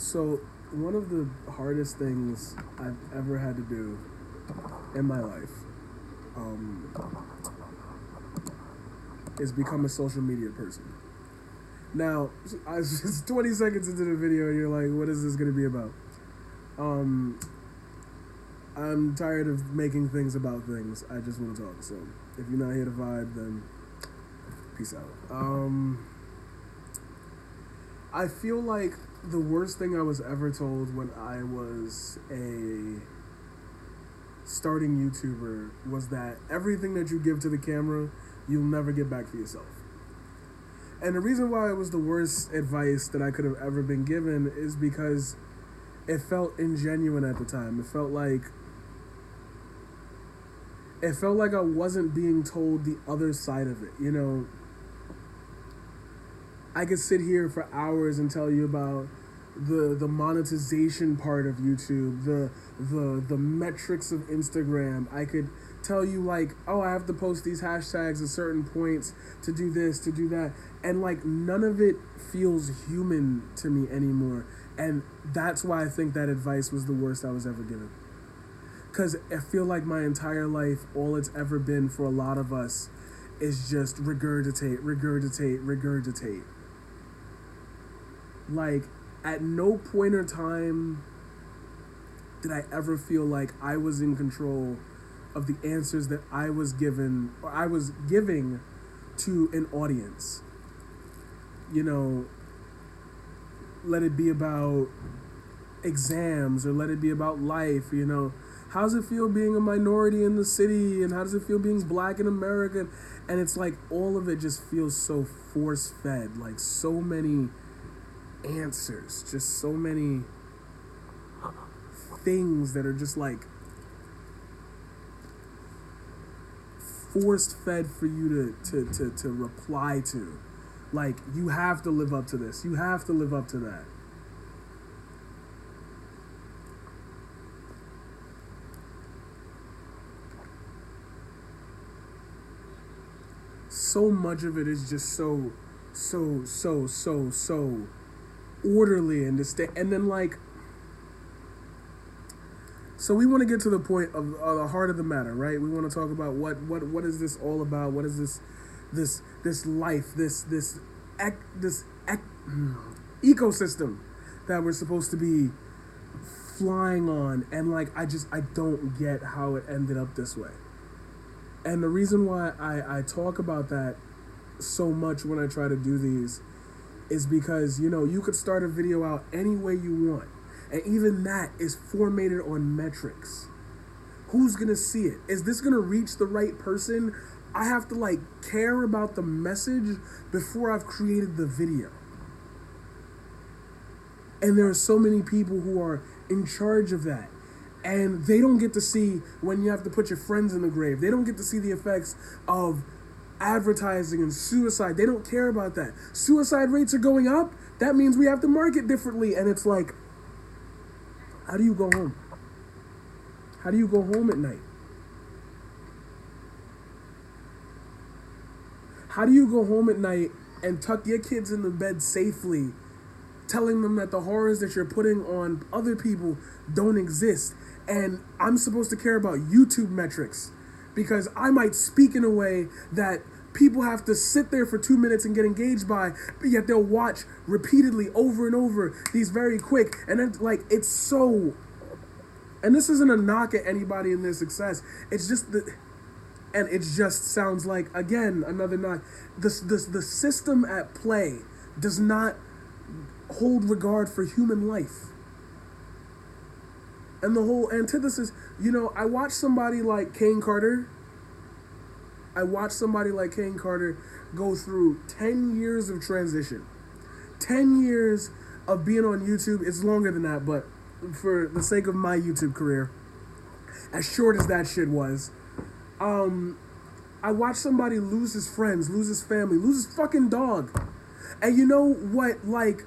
So, one of the hardest things I've ever had to do in my life um, is become a social media person. Now, I was just 20 seconds into the video and you're like, what is this going to be about? I'm tired of making things about things. I just want to talk. So, if you're not here to vibe, then peace out. I feel like the worst thing I was ever told when I was a starting YouTuber was that everything that you give to the camera, you'll never get back for yourself. And the reason why it was the worst advice that I could have ever been given is because it felt ingenuine at the time. It felt like I wasn't being told the other side of it. You know, I could sit here for hours and tell you about the monetization part of YouTube, the metrics of Instagram. I could tell you like, oh, I have to post these hashtags at certain points to do this, to do that. And like none of it feels human to me anymore. And that's why I think that advice was the worst I was ever given. Because I feel like my entire life, all it's ever been for a lot of us is just regurgitate. Like, at no point or time did I ever feel like I was in control of the answers that I was given, or I was giving to an audience. You know, let it be about exams or let it be about life, you know. How does it feel being a minority in the city, and how does it feel being black in America? And it's like all of it just feels so force-fed, like so many answers, just so many things that are just like force-fed for you to reply to. Like, you have to live up to this. You have to live up to that. So much of it is just so orderly and distinct. And then like, so we want to get to the point of the heart of the matter, right? We want to talk about what is this all about? What is this life, this ecosystem that we're supposed to be flying on? And like, I don't get how it ended up this way. And the reason why I talk about that so much when I try to do these is because, you know, you could start a video out any way you want. And even that is formatted on metrics. Who's going to see it? Is this going to reach the right person? I have to, like, care about the message before I've created the video. And there are so many people who are in charge of that. And they don't get to see when you have to put your friends in the grave. They don't get to see the effects of advertising and suicide. They don't care about that. Suicide rates are going up. That means we have to market differently. And it's like, how do you go home? How do you go home at night? How do you go home at night and tuck your kids in the bed safely, telling them that the horrors that you're putting on other people don't exist? And I'm supposed to care about YouTube metrics because I might speak in a way that people have to sit there for 2 minutes and get engaged by, but yet they'll watch repeatedly over and over these very quick. And then, like, it's so, and this isn't a knock at anybody in their success. It's just and it just sounds like, again, another knock. The system at play does not hold regard for human life. And the whole antithesis, you know, I watched somebody like Kane Carter. Go through 10 years of transition. 10 years of being on YouTube. It's longer than that, but for the sake of my YouTube career, as short as that shit was, I watched somebody lose his friends, lose his family, lose his fucking dog. And you know what, like,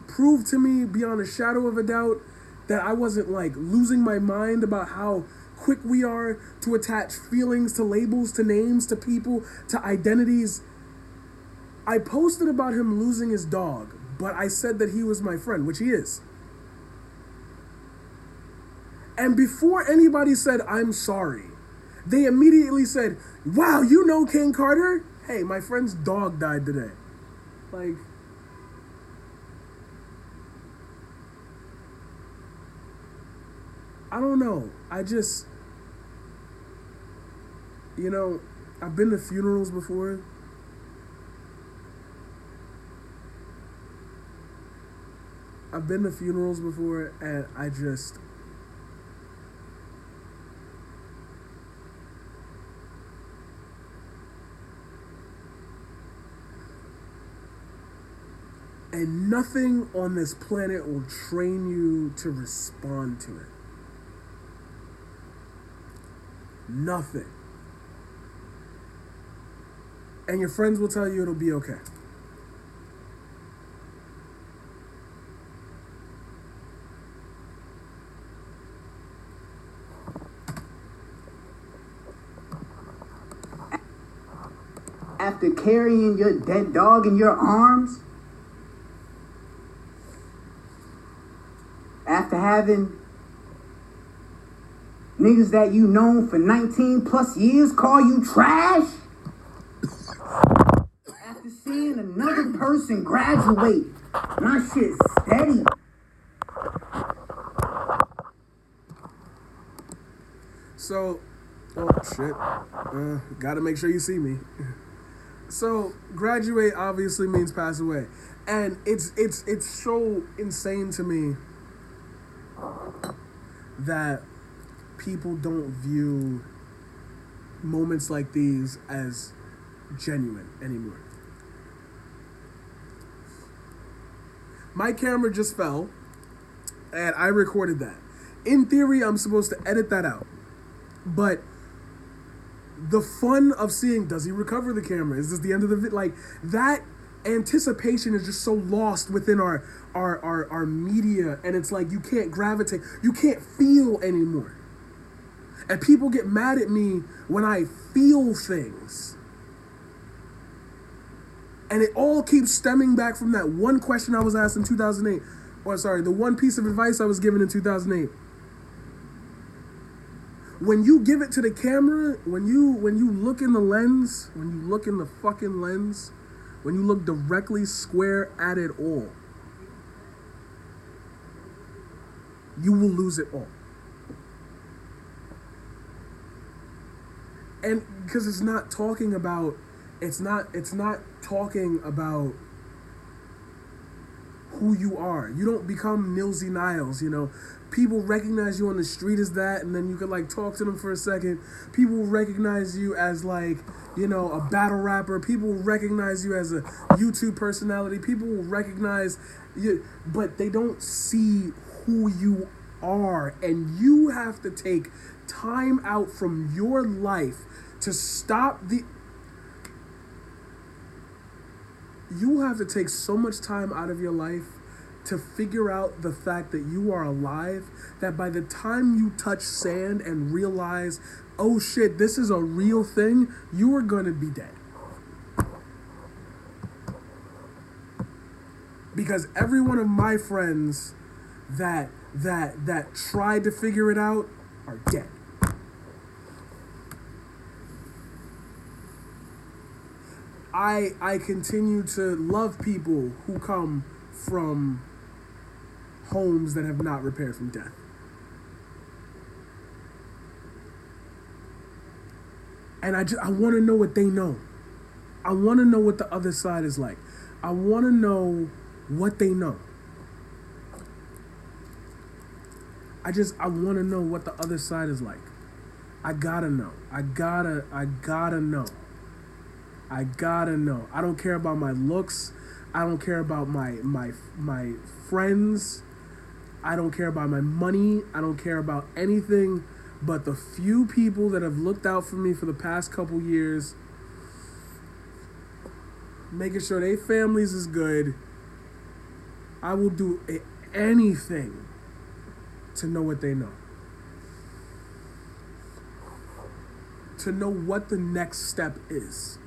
proved to me beyond a shadow of a doubt that I wasn't, like, losing my mind about how quick we are to attach feelings to labels, to names, to people, to identities. I posted about him losing his dog, but I said that he was my friend, which he is. And before anybody said, I'm sorry, they immediately said, wow, you know King Carter? Hey, my friend's dog died today. Like, I don't know. I just, I've been to funerals before. And I just, and nothing on this planet will train you to respond to it. Nothing. And your friends will tell you it'll be okay. After carrying your dead dog in your arms, after having niggas that you known for 19 plus years call you trash, after seeing another person graduate, my shit's steady. So, oh shit, gotta make sure you see me. So, graduate obviously means pass away, and it's so insane to me that people don't view moments like these as genuine anymore. My camera just fell, and I recorded that. In theory, I'm supposed to edit that out, but the fun of seeing, does he recover the camera? Is this the end of the video? Like, that anticipation is just so lost within our media, and it's like you can't gravitate, you can't feel anymore. And people get mad at me when I feel things. And it all keeps stemming back from that one question I was asked in 2008. Or sorry, the one piece of advice I was given in 2008. When you give it to the camera, when you look in the lens, when you look in the fucking lens, when you look directly square at it all, you will lose it all. And because it's not talking about who you are. You don't become Nilsy Niles, People recognize you on the street as that, and then you can talk to them for a second. People recognize you as a battle rapper. People recognize you as a YouTube personality. People will recognize you, but they don't see who you are. And you have to take time out from your life to stop you have to take so much time out of your life to figure out the fact that you are alive, that by the time you touch sand and realize, oh shit, this is a real thing, you are going to be dead. Because every one of my friends that tried to figure it out are dead. I continue to love people who come from homes that have not repaired from death. And I want to know what they know. I want to know what the other side is like. I want to know what they know. I want to know what the other side is like. I gotta know. I gotta know. I gotta know. I don't care about my looks. I don't care about my friends. I don't care about my money. I don't care about anything but the few people that have looked out for me for the past couple years, making sure their families is good. I will do anything to know what they know. To know what the next step is.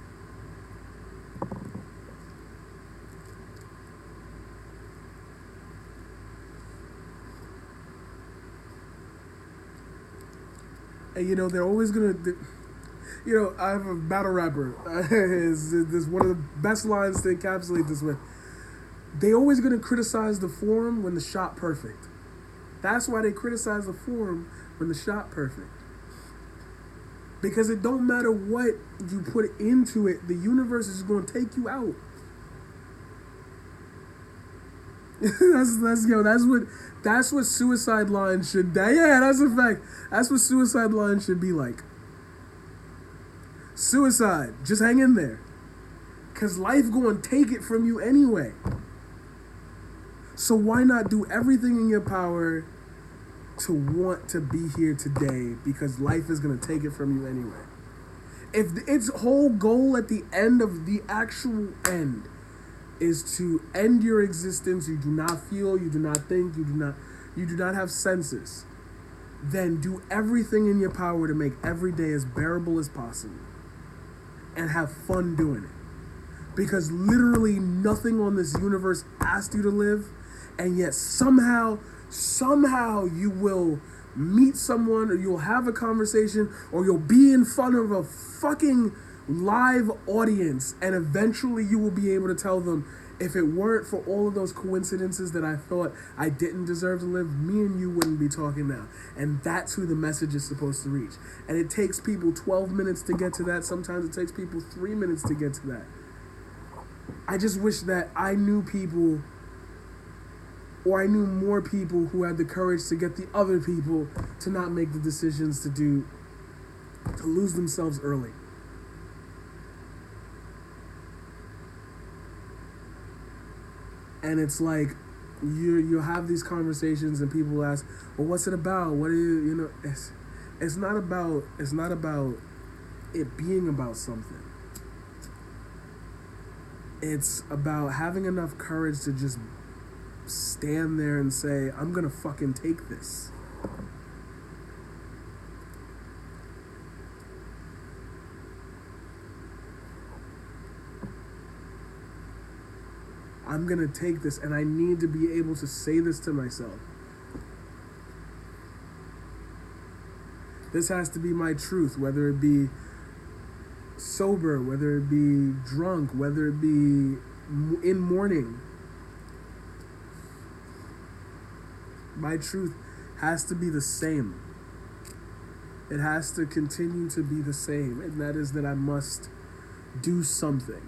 And they're always gonna. I have a battle rapper. Is one of the best lines to encapsulate this with. They always gonna criticize the form when the shot perfect. That's why they criticize the form when the shot perfect. Because it don't matter what you put into it, the universe is going to take you out. That's what suicide lines should. Yeah, that's a fact. That's what suicide lines should be like. Suicide, just hang in there, cause life going to take it from you anyway. So why not do everything in your power to want to be here today, because life is going to take it from you anyway. If its whole goal at the end of the actual end is to end your existence, you do not feel, you do not think, you do not have senses, then do everything in your power to make every day as bearable as possible and have fun doing it. Because literally nothing on this universe asked you to live, and yet somehow you will meet someone, or you'll have a conversation, or you'll be in front of a fucking live audience, and eventually you will be able to tell them, if it weren't for all of those coincidences that I thought I didn't deserve to live, me and you wouldn't be talking now. And that's who the message is supposed to reach. And it takes people 12 minutes to get to that. Sometimes it takes people 3 minutes to get to that. I just wish that I knew people, or I knew more people who had the courage to get the other people to not make the decisions to lose themselves early. And it's like, you'll have these conversations and people ask, well, what's it about? What are you, it's not about it being about something. It's about having enough courage to just stand there and say, I'm gonna fucking take this. I'm gonna take this, and I need to be able to say this to myself. This has to be my truth, whether it be sober, whether it be drunk, whether it be in mourning. My truth has to be the same. It has to continue to be the same, and that is that I must do something.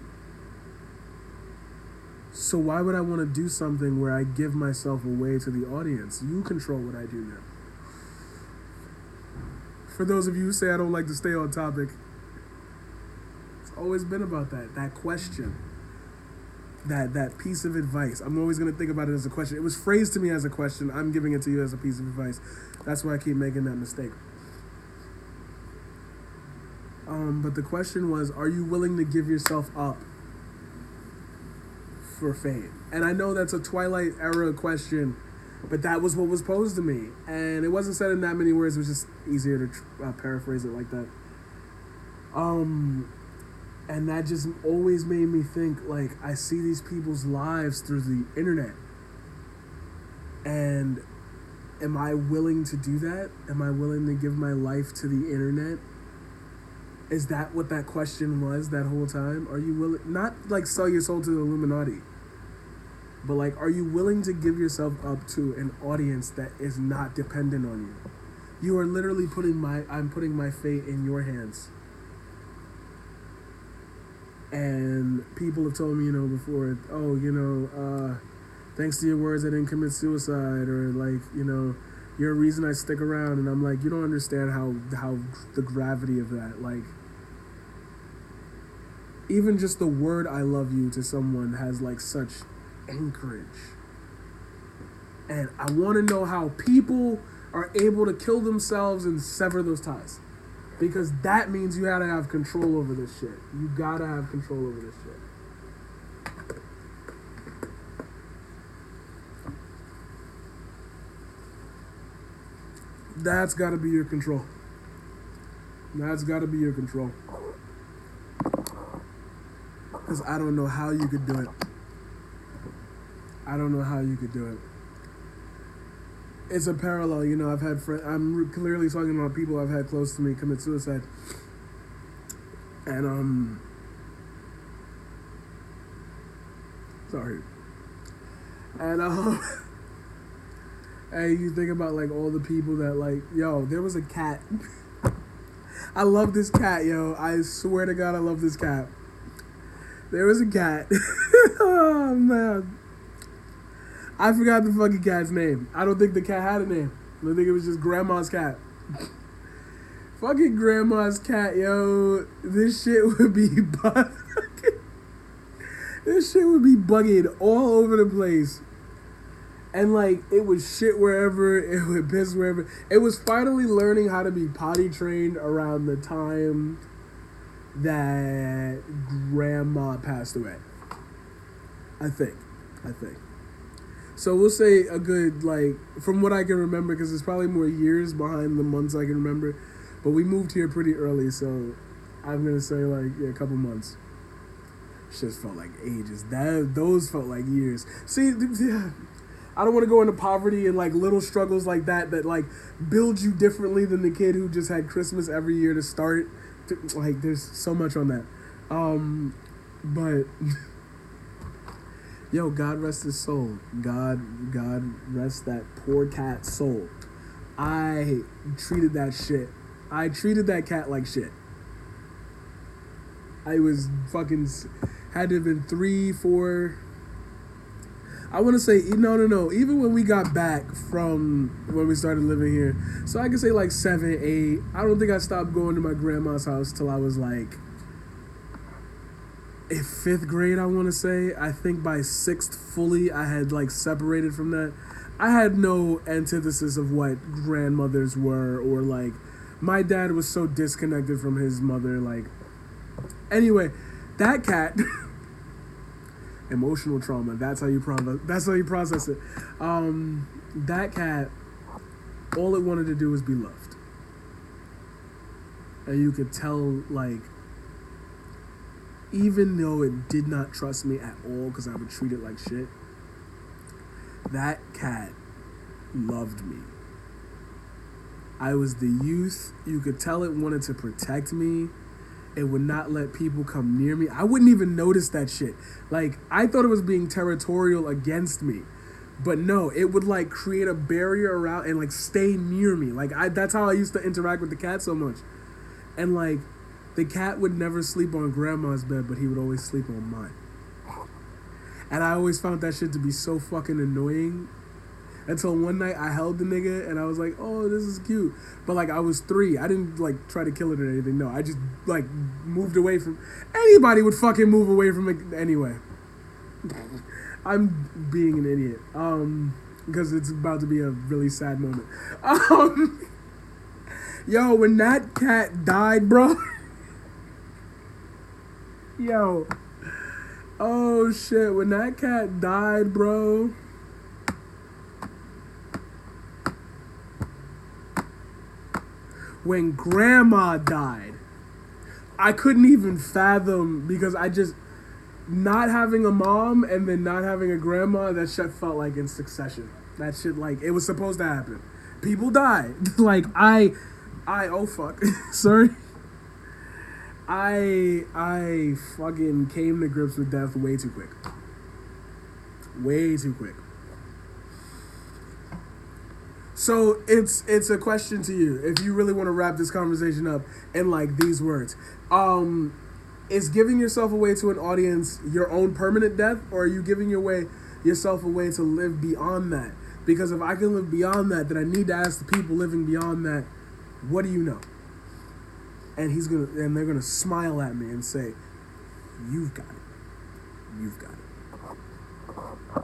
So why would I want to do something where I give myself away to the audience? You control what I do now. For those of you who say I don't like to stay on topic, it's always been about that question, that piece of advice. I'm always going to think about it as a question. It was phrased to me as a question. I'm giving it to you as a piece of advice. That's why I keep making that mistake. But the question was, are you willing to give yourself up for fame? And I know that's a Twilight era question, but that was what was posed to me. And it wasn't said in that many words. It was just easier to paraphrase it like that. And that just always made me think, like, I see these people's lives through the internet. And am I willing to do that? Am I willing to give my life to the internet? Is that what that question was that whole time? Are you willing, not like sell your soul to the Illuminati, but like, are you willing to give yourself up to an audience that is not dependent on you? You are literally I'm putting my fate in your hands. And people have told me, before, thanks to your words, I didn't commit suicide, or like, you're a reason I stick around. And I'm like, you don't understand how the gravity of that, like, even just the word I love you to someone has like such anchorage. And I want to know how people are able to kill themselves and sever those ties. Because that means you gotta have control over this shit. You gotta have control over this shit. That's gotta be your control. That's gotta be your control. Because I don't know how you could do it. I don't know how you could do it. it's a parallel. You know, I've had I'm clearly talking about people I've had close to me commit suicide, and sorry, and and you think about like all the people that like, yo, there was a cat. I love this cat, yo. I swear to God, I love this cat. There was a cat. Oh man. I forgot the fucking cat's name. I don't think the cat had a name. I think it was just grandma's cat. Fucking grandma's cat, yo. This shit would be this shit would be bugging all over the place. And like it would shit wherever, it would piss wherever. It was finally learning how to be potty trained around the time that grandma passed away. I think. So we'll say a good, like, from what I can remember, because it's probably more years behind the months I can remember, but we moved here pretty early, so I'm going to say, like, yeah, a couple months. Shit felt like ages. Those felt like years. See, I don't want to go into poverty and, like, little struggles like that, like, build you differently than the kid who just had Christmas every year to start. Like, there's so much on that. But... Yo, God rest his soul. God rest that poor cat's soul. I treated that shit. I treated that cat like shit. I was fucking... Had to have been 3, 4... I want to say... No. Even when we got back from when we started living here. So I can say like 7, 8. I don't think I stopped going to my grandma's house till I was like... in 5th grade, I want to say. I think by 6th fully, I had like separated from that. I had no antithesis of what grandmothers were, or like my dad was so disconnected from his mother. Like, anyway, that cat, emotional trauma. That's how you process it. That cat, all it wanted to do was be loved, and you could tell like. Even though it did not trust me at all because I would treat it like shit, that cat loved me. I was the youth. You could tell it wanted to protect me. It would not let people come near me. I wouldn't even notice that shit. Like, I thought it was being territorial against me. But no, it would like create a barrier around and like stay near me. Like, that's how I used to interact with the cat so much. And like, the cat would never sleep on grandma's bed, but he would always sleep on mine. And I always found that shit to be so fucking annoying. Until one night I held the nigga and I was like, oh, this is cute. But like I was 3. I didn't like try to kill it or anything. No, I just like moved away from... Anybody would fucking move away from it anyway. I'm being an idiot. Because it's about to be a really sad moment. Yo, when that cat died, bro... Yo, oh shit, when that cat died, bro, when grandma died, I couldn't even fathom, because I just, not having a mom and then not having a grandma, that shit felt like in succession. That shit, like, it was supposed to happen. People died. Like, oh fuck, sorry. I fucking came to grips with death way too quick. Way too quick. So it's a question to you. If you really want to wrap this conversation up in like these words. Is giving yourself away to an audience your own permanent death, or are you giving yourself away to live beyond that? Because if I can live beyond that, then I need to ask the people living beyond that, what do you know? And they're gonna smile at me and say, "You've got it. You've got it."